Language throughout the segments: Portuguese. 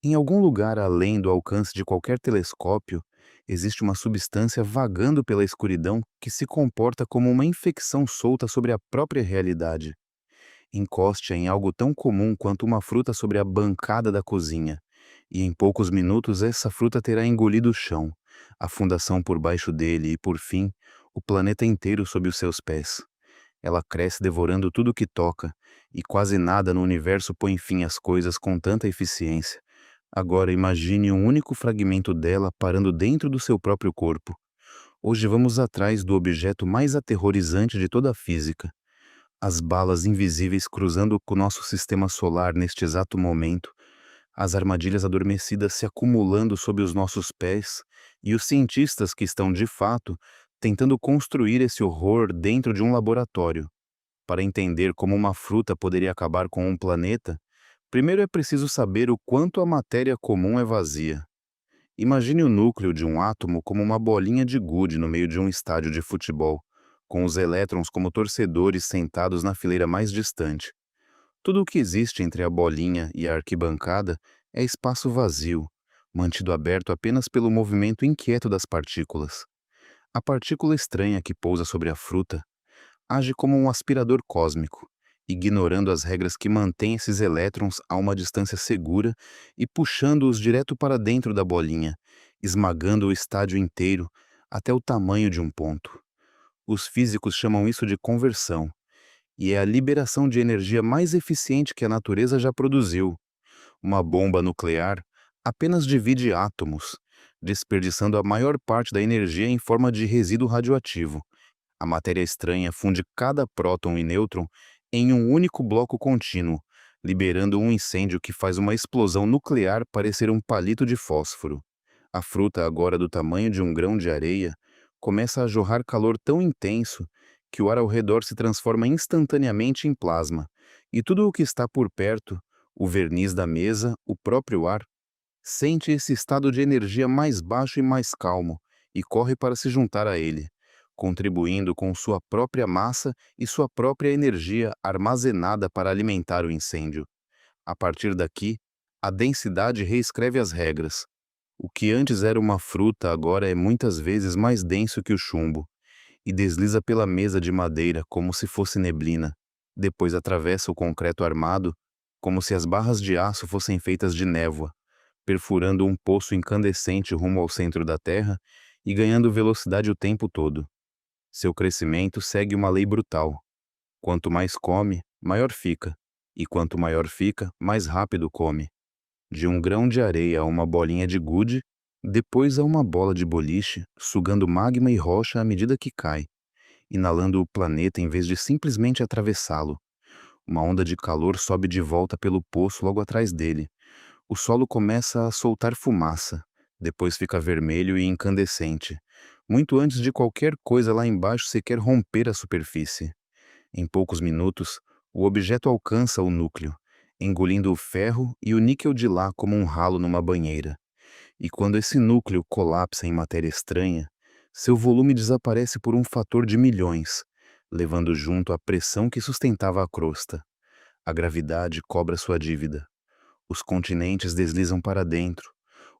Em algum lugar além do alcance de qualquer telescópio, existe uma substância vagando pela escuridão que se comporta como uma infecção solta sobre a própria realidade. Encoste-a em algo tão comum quanto uma fruta sobre a bancada da cozinha, e em poucos minutos essa fruta terá engolido o chão, a fundação por baixo dele e, por fim, o planeta inteiro sob os seus pés. Ela cresce devorando tudo que toca, e quase nada no universo põe fim às coisas com tanta eficiência. Agora imagine um único fragmento dela parando dentro do seu próprio corpo. Hoje vamos atrás do objeto mais aterrorizante de toda a física. As balas invisíveis cruzando o nosso sistema solar neste exato momento, as armadilhas adormecidas se acumulando sob os nossos pés, e os cientistas que estão, de fato, tentando construir esse horror dentro de um laboratório. Para entender como uma fruta poderia acabar com um planeta, primeiro é preciso saber o quanto a matéria comum é vazia. Imagine o núcleo de um átomo como uma bolinha de gude no meio de um estádio de futebol, com os elétrons como torcedores sentados na fileira mais distante. Tudo o que existe entre a bolinha e a arquibancada é espaço vazio, mantido aberto apenas pelo movimento inquieto das partículas. A partícula estranha que pousa sobre a fruta age como um aspirador cósmico, ignorando as regras que mantêm esses elétrons a uma distância segura e puxando-os direto para dentro da bolinha, esmagando o estádio inteiro até o tamanho de um ponto. Os físicos chamam isso de conversão, e é a liberação de energia mais eficiente que a natureza já produziu. Uma bomba nuclear apenas divide átomos, desperdiçando a maior parte da energia em forma de resíduo radioativo. A matéria estranha funde cada próton e nêutron em um único bloco contínuo, liberando um incêndio que faz uma explosão nuclear parecer um palito de fósforo. A fruta, agora do tamanho de um grão de areia, começa a jorrar calor tão intenso que o ar ao redor se transforma instantaneamente em plasma, e tudo o que está por perto, o verniz da mesa, o próprio ar, sente esse estado de energia mais baixo e mais calmo, e corre para se juntar a ele, contribuindo com sua própria massa e sua própria energia armazenada para alimentar o incêndio. A partir daqui, a densidade reescreve as regras. O que antes era uma fruta agora é muitas vezes mais denso que o chumbo, e desliza pela mesa de madeira como se fosse neblina. Depois atravessa o concreto armado, como se as barras de aço fossem feitas de névoa, perfurando um poço incandescente rumo ao centro da Terra e ganhando velocidade o tempo todo. Seu crescimento segue uma lei brutal. Quanto mais come, maior fica, e quanto maior fica, mais rápido come. De um grão de areia a uma bolinha de gude, depois a uma bola de boliche, sugando magma e rocha à medida que cai, inalando o planeta em vez de simplesmente atravessá-lo. Uma onda de calor sobe de volta pelo poço logo atrás dele. O solo começa a soltar fumaça, depois fica vermelho e incandescente, muito antes de qualquer coisa lá embaixo sequer romper a superfície. Em poucos minutos, o objeto alcança o núcleo, engolindo o ferro e o níquel de lá como um ralo numa banheira. E quando esse núcleo colapsa em matéria estranha, seu volume desaparece por um fator de milhões, levando junto a pressão que sustentava a crosta. A gravidade cobra sua dívida. Os continentes deslizam para dentro,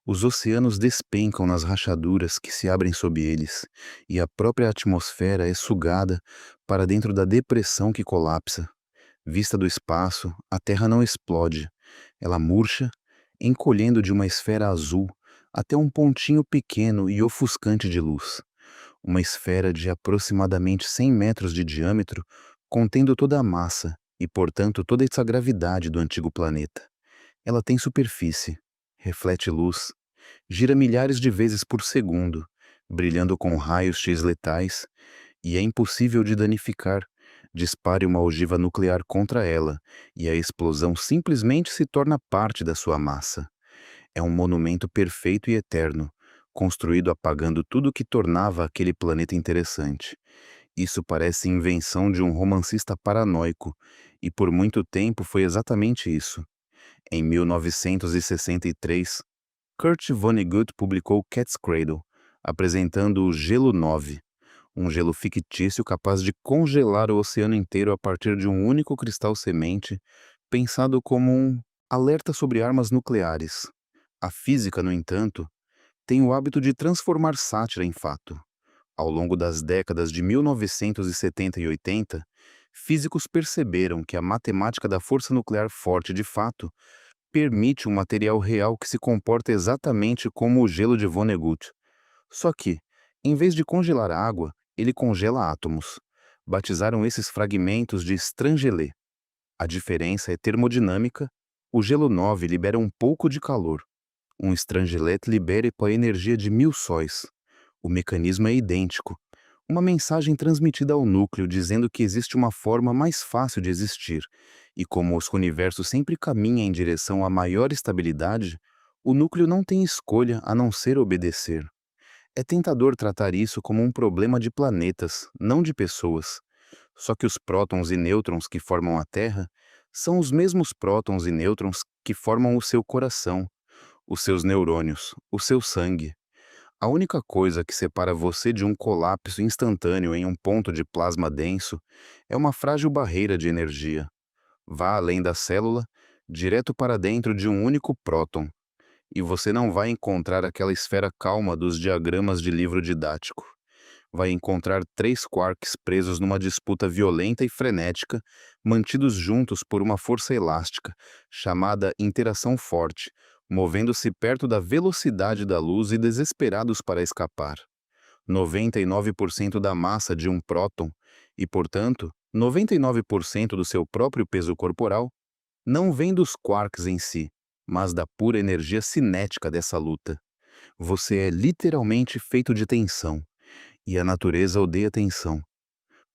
os oceanos despencam nas rachaduras que se abrem sob eles, e a própria atmosfera é sugada para dentro da depressão que colapsa. Vista do espaço, a Terra não explode. Ela murcha, encolhendo de uma esfera azul até um pontinho pequeno e ofuscante de luz. Uma esfera de aproximadamente 100 metros de diâmetro, contendo toda a massa e, portanto, toda essa gravidade do antigo planeta. Ela tem superfície, reflete luz, gira milhares de vezes por segundo, brilhando com raios X letais, e é impossível de danificar. Dispare uma ogiva nuclear contra ela, e a explosão simplesmente se torna parte da sua massa. É um monumento perfeito e eterno, construído apagando tudo que tornava aquele planeta interessante. Isso parece invenção de um romancista paranoico, e por muito tempo foi exatamente isso. Em 1963, Kurt Vonnegut publicou Cat's Cradle, apresentando o Gelo 9, um gelo fictício capaz de congelar o oceano inteiro a partir de um único cristal semente, pensado como um alerta sobre armas nucleares. A física, no entanto, tem o hábito de transformar sátira em fato. Ao longo das décadas de 1970 e 80, físicos perceberam que a matemática da força nuclear forte de fato permite um material real que se comporta exatamente como o gelo de Vonnegut. Só que, em vez de congelar a água, ele congela átomos. Batizaram esses fragmentos de Strangelé. A diferença é termodinâmica. O gelo 9 libera um pouco de calor. Um Strangelé libera a energia de 1000 sóis. O mecanismo é idêntico. Uma mensagem transmitida ao núcleo dizendo que existe uma forma mais fácil de existir, e como o universo sempre caminha em direção a maior estabilidade, o núcleo não tem escolha a não ser obedecer. É tentador tratar isso como um problema de planetas, não de pessoas. Só que os prótons e nêutrons que formam a Terra são os mesmos prótons e nêutrons que formam o seu coração, os seus neurônios, o seu sangue. A única coisa que separa você de um colapso instantâneo em um ponto de plasma denso é uma frágil barreira de energia. Vá além da célula, direto para dentro de um único próton, e você não vai encontrar aquela esfera calma dos diagramas de livro didático. Vai encontrar 3 quarks presos numa disputa violenta e frenética, mantidos juntos por uma força elástica, chamada interação forte, movendo-se perto da velocidade da luz e desesperados para escapar. 99% da massa de um próton, e, portanto, 99% do seu próprio peso corporal, não vem dos quarks em si, mas da pura energia cinética dessa luta. Você é literalmente feito de tensão, e a natureza odeia tensão.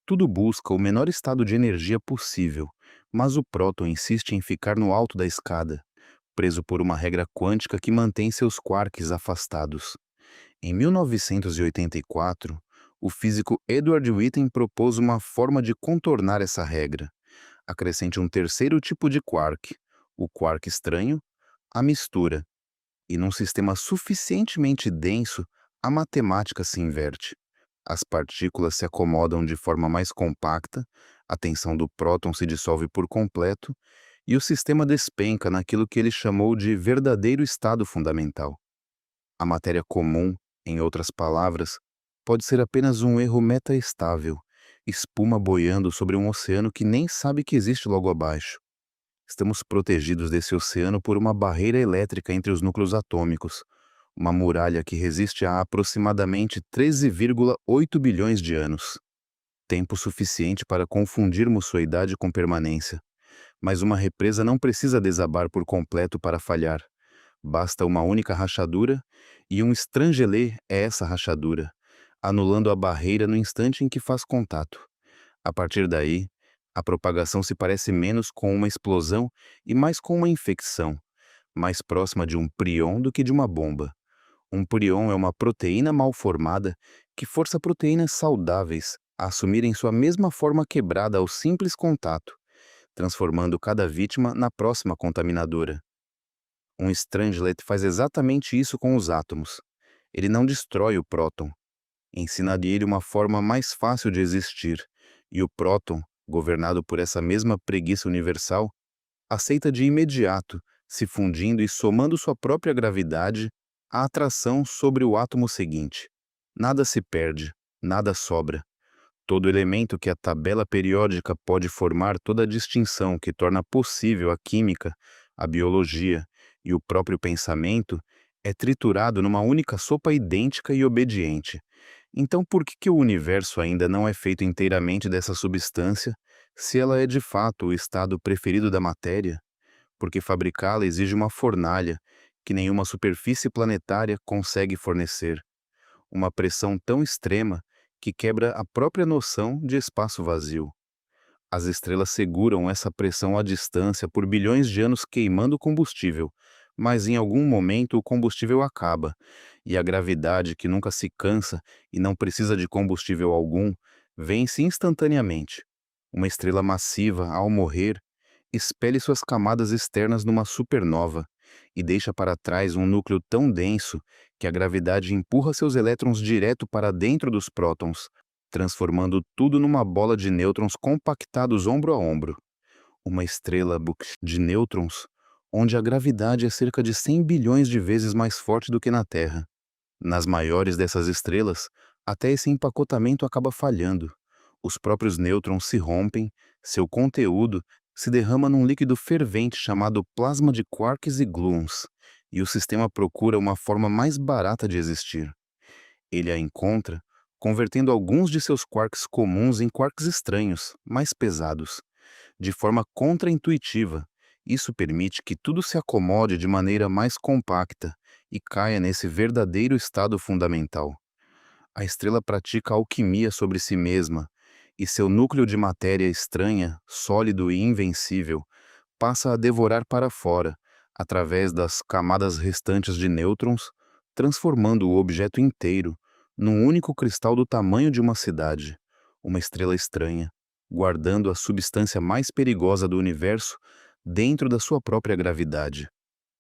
Tudo busca o menor estado de energia possível, mas o próton insiste em ficar no alto da escada, preso por uma regra quântica que mantém seus quarks afastados. Em 1984, o físico Edward Witten propôs uma forma de contornar essa regra. Acrescente um terceiro tipo de quark, o quark estranho, a mistura. E num sistema suficientemente denso, a matemática se inverte. As partículas se acomodam de forma mais compacta, a tensão do próton se dissolve por completo, e o sistema despenca naquilo que ele chamou de verdadeiro estado fundamental. A matéria comum, em outras palavras, pode ser apenas um erro metaestável, espuma boiando sobre um oceano que nem sabe que existe logo abaixo. Estamos protegidos desse oceano por uma barreira elétrica entre os núcleos atômicos, uma muralha que resiste a aproximadamente 13,8 bilhões de anos. Tempo suficiente para confundirmos sua idade com permanência. Mas uma represa não precisa desabar por completo para falhar. Basta uma única rachadura, e um Strangelé é essa rachadura, anulando a barreira no instante em que faz contato. A partir daí, a propagação se parece menos com uma explosão e mais com uma infecção, mais próxima de um prion do que de uma bomba. Um prion é uma proteína mal formada que força proteínas saudáveis a assumirem sua mesma forma quebrada ao simples contato, transformando cada vítima na próxima contaminadora. Um Strangelet faz exatamente isso com os átomos. Ele não destrói o próton. Ensina lhe uma forma mais fácil de existir, e o próton, governado por essa mesma preguiça universal, aceita de imediato, se fundindo e somando sua própria gravidade, a atração sobre o átomo seguinte. Nada se perde, nada sobra. Todo elemento que a tabela periódica pode formar, toda a distinção que torna possível a química, a biologia e o próprio pensamento, é triturado numa única sopa idêntica e obediente. Então por que o universo ainda não é feito inteiramente dessa substância, se ela é de fato o estado preferido da matéria? Porque fabricá-la exige uma fornalha que nenhuma superfície planetária consegue fornecer. Uma pressão tão extrema que quebra a própria noção de espaço vazio. As estrelas seguram essa pressão à distância por bilhões de anos queimando combustível, mas em algum momento o combustível acaba, e a gravidade, que nunca se cansa e não precisa de combustível algum, vence instantaneamente. Uma estrela massiva, ao morrer, expele suas camadas externas numa supernova e deixa para trás um núcleo tão denso que a gravidade empurra seus elétrons direto para dentro dos prótons, transformando tudo numa bola de nêutrons compactados ombro a ombro. Uma estrela de nêutrons, onde a gravidade é cerca de 100 bilhões de vezes mais forte do que na Terra. Nas maiores dessas estrelas, até esse empacotamento acaba falhando. Os próprios nêutrons se rompem, seu conteúdo se derrama num líquido fervente chamado plasma de quarks e gluons, e o sistema procura uma forma mais barata de existir. Ele a encontra convertendo alguns de seus quarks comuns em quarks estranhos, mais pesados, de forma contraintuitiva. Isso permite que tudo se acomode de maneira mais compacta e caia nesse verdadeiro estado fundamental. A estrela pratica alquimia sobre si mesma, e seu núcleo de matéria estranha, sólido e invencível, passa a devorar para fora, através das camadas restantes de nêutrons, transformando o objeto inteiro num único cristal do tamanho de uma cidade, uma estrela estranha, guardando a substância mais perigosa do universo dentro da sua própria gravidade.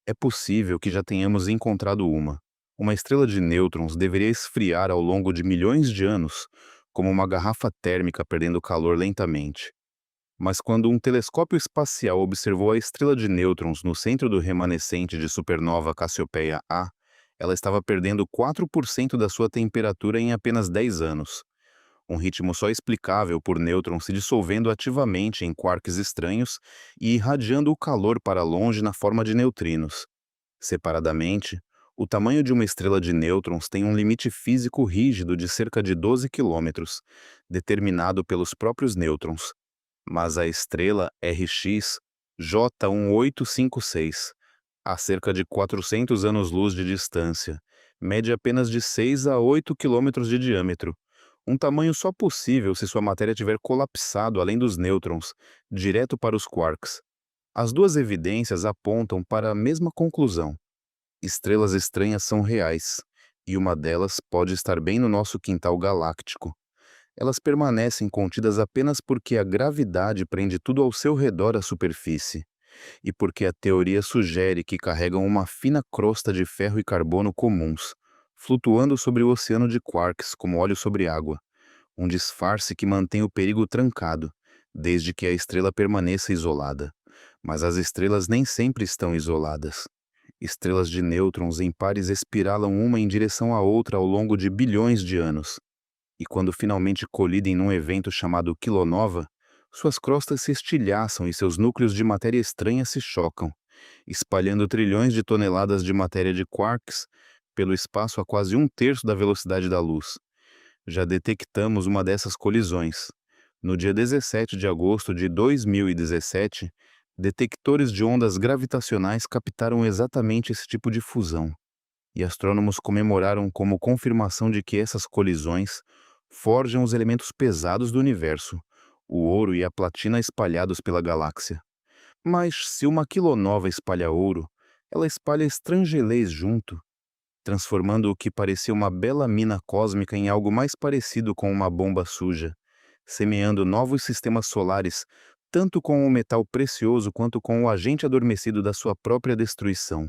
É possível que já tenhamos encontrado uma. Uma estrela de nêutrons deveria esfriar ao longo de milhões de anos, como uma garrafa térmica perdendo calor lentamente. Mas quando um telescópio espacial observou a estrela de nêutrons no centro do remanescente de supernova Cassiopeia A, ela estava perdendo 4% da sua temperatura em apenas 10 anos. Um ritmo só explicável por nêutrons se dissolvendo ativamente em quarks estranhos e irradiando o calor para longe na forma de neutrinos. Separadamente, o tamanho de uma estrela de nêutrons tem um limite físico rígido de cerca de 12 quilômetros, determinado pelos próprios nêutrons. Mas a estrela RX J1856, a cerca de 400 anos-luz de distância, mede apenas de 6 a 8 quilômetros de diâmetro, um tamanho só possível se sua matéria tiver colapsado além dos nêutrons, direto para os quarks. As duas evidências apontam para a mesma conclusão. Estrelas estranhas são reais, e uma delas pode estar bem no nosso quintal galáctico. Elas permanecem contidas apenas porque a gravidade prende tudo ao seu redor à superfície, e porque a teoria sugere que carregam uma fina crosta de ferro e carbono comuns, flutuando sobre o oceano de quarks como óleo sobre água, um disfarce que mantém o perigo trancado, desde que a estrela permaneça isolada. Mas as estrelas nem sempre estão isoladas. Estrelas de nêutrons em pares espiralam uma em direção à outra ao longo de bilhões de anos. E quando finalmente colidem num evento chamado quilonova, suas crostas se estilhaçam e seus núcleos de matéria estranha se chocam, espalhando trilhões de toneladas de matéria de quarks pelo espaço a quase um terço da velocidade da luz. Já detectamos uma dessas colisões. No dia 17 de agosto de 2017, detectores de ondas gravitacionais captaram exatamente esse tipo de fusão, e astrônomos comemoraram como confirmação de que essas colisões forjam os elementos pesados do universo, o ouro e a platina espalhados pela galáxia. Mas se uma quilonova espalha ouro, ela espalha estrangelês junto, transformando o que parecia uma bela mina cósmica em algo mais parecido com uma bomba suja, semeando novos sistemas solares, tanto com o metal precioso quanto com o agente adormecido da sua própria destruição.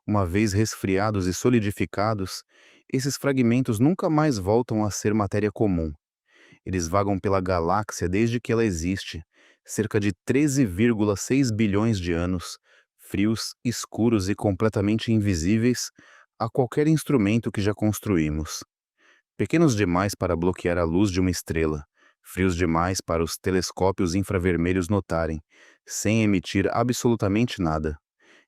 Uma vez resfriados e solidificados, esses fragmentos nunca mais voltam a ser matéria comum. Eles vagam pela galáxia desde que ela existe, cerca de 13,6 bilhões de anos, frios, escuros e completamente invisíveis a qualquer instrumento que já construímos. Pequenos demais para bloquear a luz de uma estrela, frios demais para os telescópios infravermelhos notarem, sem emitir absolutamente nada.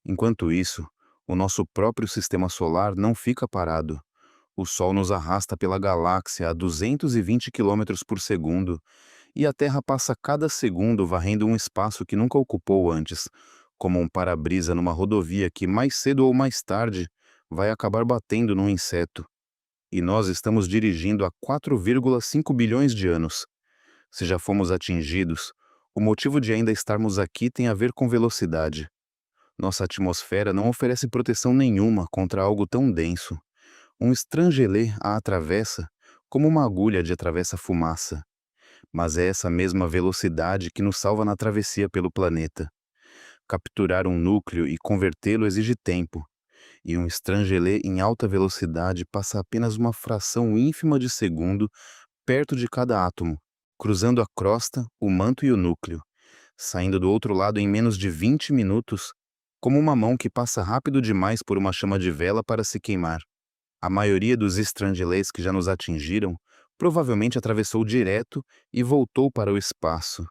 Enquanto isso, o nosso próprio sistema solar não fica parado. O Sol nos arrasta pela galáxia a 220 quilômetros por segundo, e a Terra passa cada segundo varrendo um espaço que nunca ocupou antes, como um para-brisa numa rodovia que, mais cedo ou mais tarde, vai acabar batendo num inseto. E nós estamos dirigindo há 4,5 bilhões de anos. Se já fomos atingidos, o motivo de ainda estarmos aqui tem a ver com velocidade. Nossa atmosfera não oferece proteção nenhuma contra algo tão denso. Um estrangelê a atravessa como uma agulha de atravessa fumaça. Mas é essa mesma velocidade que nos salva na travessia pelo planeta. Capturar um núcleo e convertê-lo exige tempo, e um estrangelê em alta velocidade passa apenas uma fração ínfima de segundo perto de cada átomo, cruzando a crosta, o manto e o núcleo, saindo do outro lado em menos de 20 minutos, como uma mão que passa rápido demais por uma chama de vela para se queimar. A maioria dos estrangulês que já nos atingiram provavelmente atravessou direto e voltou para o espaço,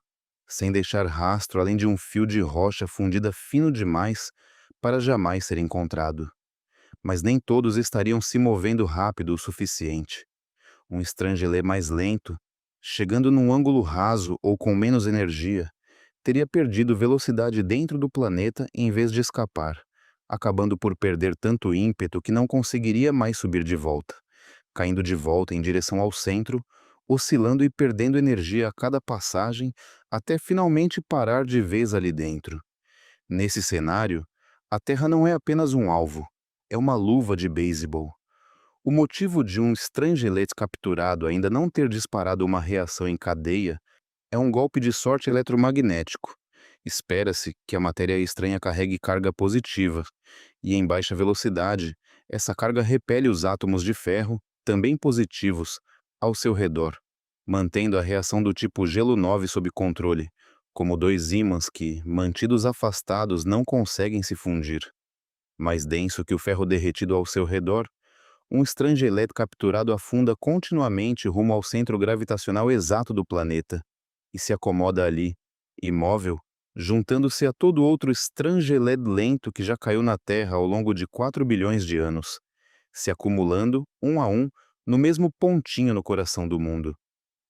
sem deixar rastro além de um fio de rocha fundida fino demais para jamais ser encontrado. Mas nem todos estariam se movendo rápido o suficiente. Um estrangelê mais lento, chegando num ângulo raso ou com menos energia, teria perdido velocidade dentro do planeta em vez de escapar, acabando por perder tanto ímpeto que não conseguiria mais subir de volta, caindo de volta em direção ao centro, oscilando e perdendo energia a cada passagem até finalmente parar de vez ali dentro. Nesse cenário, a Terra não é apenas um alvo, é uma luva de beisebol. O motivo de um estrangelete capturado ainda não ter disparado uma reação em cadeia é um golpe de sorte eletromagnético. Espera-se que a matéria estranha carregue carga positiva, e em baixa velocidade, essa carga repele os átomos de ferro, também positivos, ao seu redor, mantendo a reação do tipo gelo 9 sob controle, como dois ímãs que, mantidos afastados, não conseguem se fundir. Mais denso que o ferro derretido ao seu redor, um estrangelet capturado afunda continuamente rumo ao centro gravitacional exato do planeta e se acomoda ali, imóvel, juntando-se a todo outro estrangelet lento que já caiu na Terra ao longo de 4 bilhões de anos, se acumulando, um a um, no mesmo pontinho no coração do mundo.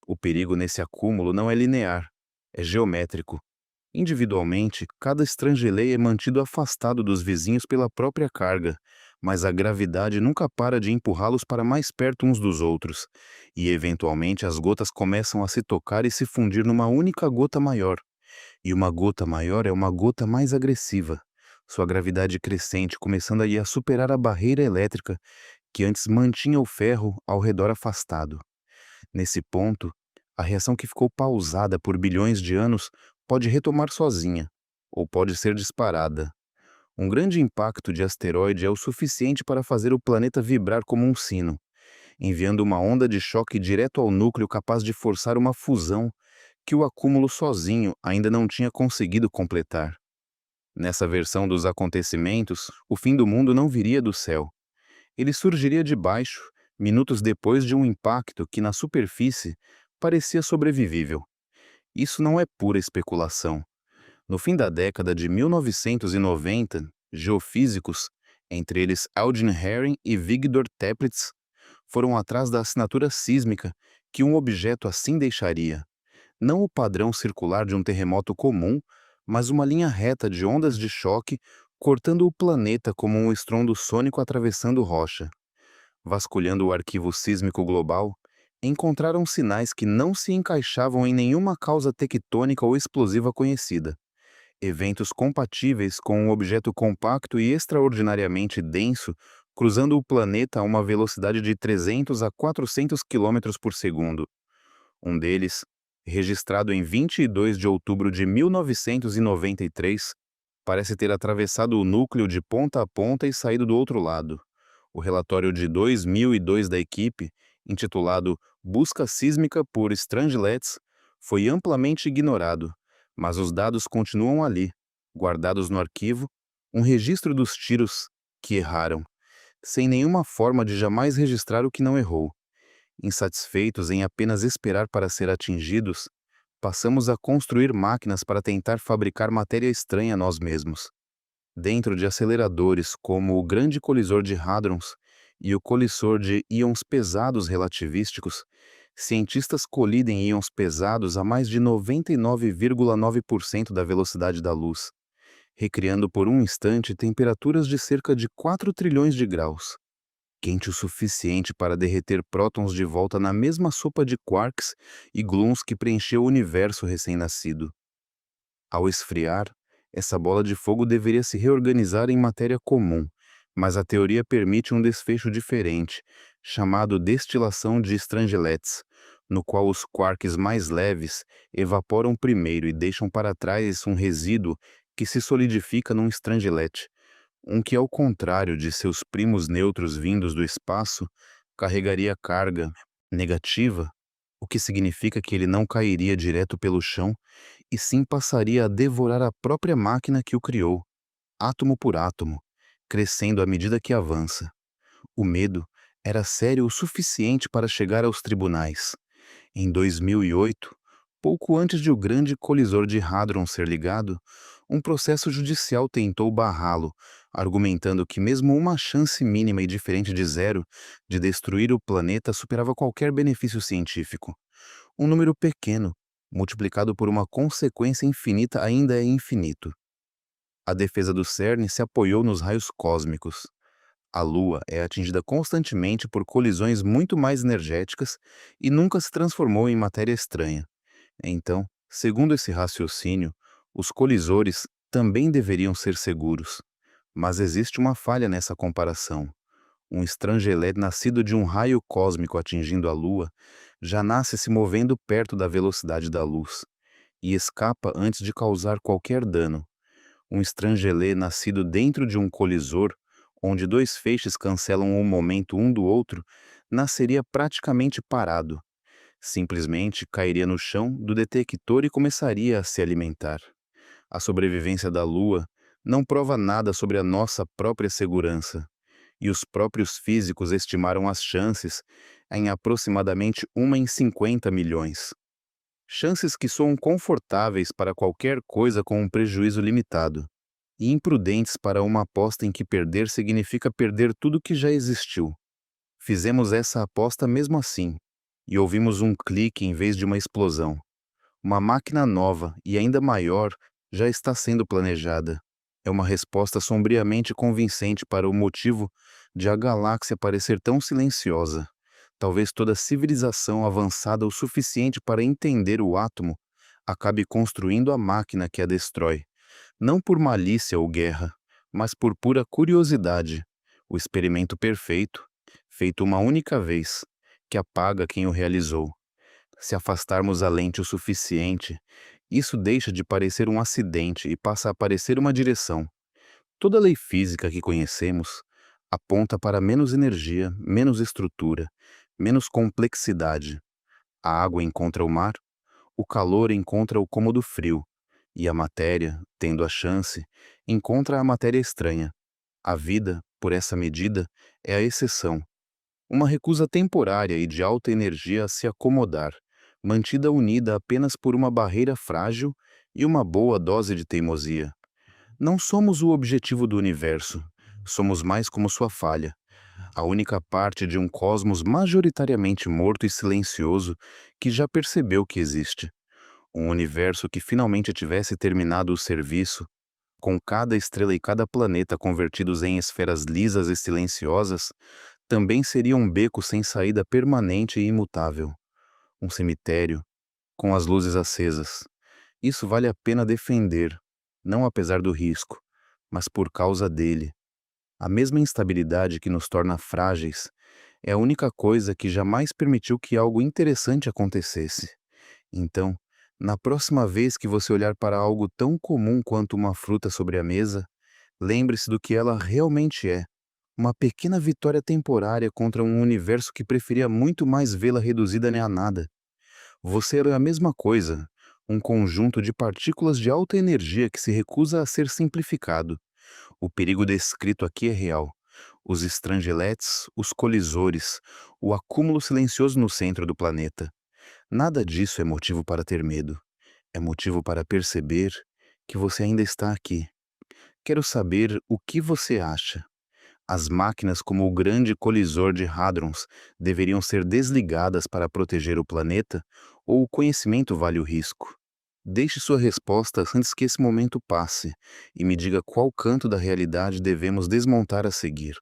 O perigo nesse acúmulo não é linear, é geométrico. Individualmente, cada estrangelei é mantido afastado dos vizinhos pela própria carga, mas a gravidade nunca para de empurrá-los para mais perto uns dos outros, e eventualmente as gotas começam a se tocar e se fundir numa única gota maior. E uma gota maior é uma gota mais agressiva, sua gravidade crescente começando aí a superar a barreira elétrica que antes mantinha o ferro ao redor afastado. Nesse ponto, a reação que ficou pausada por bilhões de anos pode retomar sozinha, ou pode ser disparada. Um grande impacto de asteroide é o suficiente para fazer o planeta vibrar como um sino, enviando uma onda de choque direto ao núcleo capaz de forçar uma fusão que o acúmulo sozinho ainda não tinha conseguido completar. Nessa versão dos acontecimentos, o fim do mundo não viria do céu. Ele surgiria de baixo, minutos depois de um impacto que, na superfície, parecia sobrevivível. Isso não é pura especulação. No fim da década de 1990, geofísicos, entre eles Eugene Herring e Vigdor Teplitz, foram atrás da assinatura sísmica que um objeto assim deixaria. Não o padrão circular de um terremoto comum, mas uma linha reta de ondas de choque cortando o planeta como um estrondo sônico atravessando rocha. Vasculhando o arquivo sísmico global, encontraram sinais que não se encaixavam em nenhuma causa tectônica ou explosiva conhecida. Eventos compatíveis com um objeto compacto e extraordinariamente denso cruzando o planeta a uma velocidade de 300 a 400 quilômetros por segundo. Um deles, registrado em 22 de outubro de 1993, parece ter atravessado o núcleo de ponta a ponta e saído do outro lado. O relatório de 2002 da equipe, intitulado Busca Sísmica por Strangelets, foi amplamente ignorado, mas os dados continuam ali, guardados no arquivo, um registro dos tiros que erraram, sem nenhuma forma de jamais registrar o que não errou. Insatisfeitos em apenas esperar para ser atingidos, passamos a construir máquinas para tentar fabricar matéria estranha a nós mesmos. Dentro de aceleradores como o Grande Colisor de Hadrons e o Colisor de Íons Pesados Relativísticos, cientistas colidem íons pesados a mais de 99,9% da velocidade da luz, recriando por um instante temperaturas de cerca de 4 trilhões de graus, quente o suficiente para derreter prótons de volta na mesma sopa de quarks e gluons que preencheu o universo recém-nascido. Ao esfriar, essa bola de fogo deveria se reorganizar em matéria comum, mas a teoria permite um desfecho diferente, chamado destilação de strangelets, no qual os quarks mais leves evaporam primeiro e deixam para trás um resíduo que se solidifica num strangelet, um que, ao contrário de seus primos neutros vindos do espaço, carregaria carga negativa, o que significa que ele não cairia direto pelo chão e sim passaria a devorar a própria máquina que o criou, átomo por átomo, crescendo à medida que avança. O medo era sério o suficiente para chegar aos tribunais. Em 2008, pouco antes de o grande colisor de Hadron ser ligado, um processo judicial tentou barrá-lo, argumentando que mesmo uma chance mínima e diferente de zero de destruir o planeta superava qualquer benefício científico. Um número pequeno, multiplicado por uma consequência infinita, ainda é infinito. A defesa do CERN se apoiou nos raios cósmicos. A Lua é atingida constantemente por colisões muito mais energéticas e nunca se transformou em matéria estranha. Então, segundo esse raciocínio, os colisores também deveriam ser seguros. Mas existe uma falha nessa comparação. Um estrangelet nascido de um raio cósmico atingindo a Lua já nasce se movendo perto da velocidade da luz e escapa antes de causar qualquer dano. Um estrangelet nascido dentro de um colisor, onde dois feixes cancelam o momento um do outro, nasceria praticamente parado. Simplesmente cairia no chão do detector e começaria a se alimentar. A sobrevivência da Lua não prova nada sobre a nossa própria segurança, e os próprios físicos estimaram as chances em aproximadamente 1 em 50 milhões. Chances que soam confortáveis para qualquer coisa com um prejuízo limitado, e imprudentes para uma aposta em que perder significa perder tudo que já existiu. Fizemos essa aposta mesmo assim, e ouvimos um clique em vez de uma explosão. Uma máquina nova e ainda maior já está sendo planejada. É uma resposta sombriamente convincente para o motivo de a galáxia parecer tão silenciosa. Talvez toda civilização avançada o suficiente para entender o átomo acabe construindo a máquina que a destrói, não por malícia ou guerra, mas por pura curiosidade. O experimento perfeito, feito uma única vez, que apaga quem o realizou. Se afastarmos a lente o suficiente, isso deixa de parecer um acidente e passa a parecer uma direção. Toda lei física que conhecemos aponta para menos energia, menos estrutura, menos complexidade. A água encontra o mar, o calor encontra o cômodo frio, e a matéria, tendo a chance, encontra a matéria estranha. A vida, por essa medida, é a exceção. Uma recusa temporária e de alta energia a se acomodar, mantida unida apenas por uma barreira frágil e uma boa dose de teimosia. Não somos o objetivo do universo, somos mais como sua falha, a única parte de um cosmos majoritariamente morto e silencioso que já percebeu que existe. Um universo que finalmente tivesse terminado o serviço, com cada estrela e cada planeta convertidos em esferas lisas e silenciosas, também seria um beco sem saída permanente e imutável. Um cemitério, com as luzes acesas. Isso vale a pena defender, não apesar do risco, mas por causa dele. A mesma instabilidade que nos torna frágeis é a única coisa que jamais permitiu que algo interessante acontecesse. Então, na próxima vez que você olhar para algo tão comum quanto uma fruta sobre a mesa, lembre-se do que ela realmente é. Uma pequena vitória temporária contra um universo que preferia muito mais vê-la reduzida a nada. Você é a mesma coisa, um conjunto de partículas de alta energia que se recusa a ser simplificado. O perigo descrito aqui é real. Os estrangelets, os colisores, o acúmulo silencioso no centro do planeta. Nada disso é motivo para ter medo. É motivo para perceber que você ainda está aqui. Quero saber o que você acha. As máquinas como o grande colisor de hadrons deveriam ser desligadas para proteger o planeta ou o conhecimento vale o risco? Deixe sua resposta antes que esse momento passe e me diga qual canto da realidade devemos desmontar a seguir.